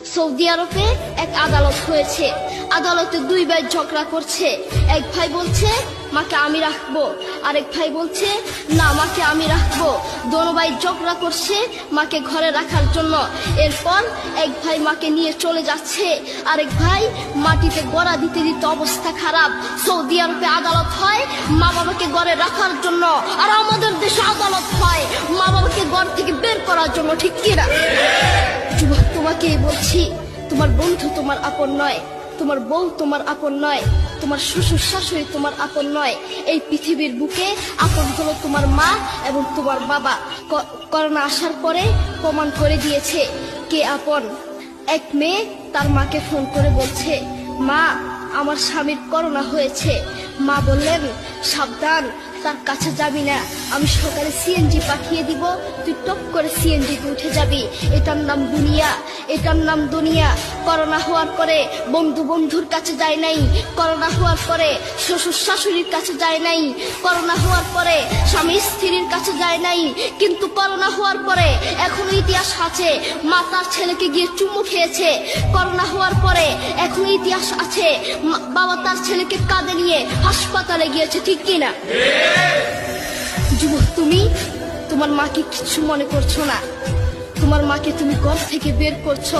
Saudi আরবে এক আদালত হয়েছে। আদালতে দুই ভাই ঝগড়া করছে। এক ভাই বলছে মাকে আমি রাখবো, আরেক ভাই বলছে না মাকে আমি রাখবো। দোনো ভাই ঝগড়া করছে মাকে ঘরে রাখার জন্য। এরপর এক ভাই মাকে নিয়ে চলে যাচ্ছে, আরেক ভাই মাটিতে গড়া দিতে দিতে অবস্থা খারাপ। সৌদি আরবে আদালত হয় মা বাবাকে ঘরে রাখার জন্য, আর আমাদের দেশে আদালত হয় মা বাবাকে ঘর থেকে বের করার জন্য। ঠিক কিনা? যুবক, তোমাকেই বলছি, তোমার বন্ধু তোমার আপন নয়, তোমার বউ তোমার আপন নয়, তোমার শ্বশুর শাশুড়ি তোমার আপন নয়। এই পৃথিবীর বুকে আপন হলো তোমার মা এবং তোমার বাবা। করোনা আসার পরে প্রমাণ করে দিয়েছে কে আপন। এক মেয়ে তার মাকে ফোন করে বলছে, মা আমার স্বামীর করোনা হয়েছে। মা বললেন সাবধান, তার কাছে যাবি না, আমি সকালে সিএনজি পাঠিয়ে দিব, তুই টপ করে সিএনজিতে উঠে যাবি। এটার নাম দুনিয়া, এটার নাম দুনিয়া। করোনা হওয়ার পরে বন্ধু বন্ধুর কাছে যায় নাই, করোনা হওয়ার পরে শ্বশুর শাশুড়ির কাছে যায় নাই, করোনা হওয়ার পরে স্বামী স্ত্রীর কাছে যায় নাই। কিন্তু করোনা হওয়ার পরে এখনো ইতিহাস আছে, মা তার ছেলেকে গিয়ে চুমু খেয়েছে। করোনা হওয়ার পরে এখনো ইতিহাস আছে, বাবা তার ছেলেকে কাঁধে নিয়ে হাসপাতালে গিয়েছে। ঠিক কিনা? যুবক, তুমি তোমার মাকে কিছু মনে করছো না, তোমার মাকে তুমি ঘর থেকে বের করছো।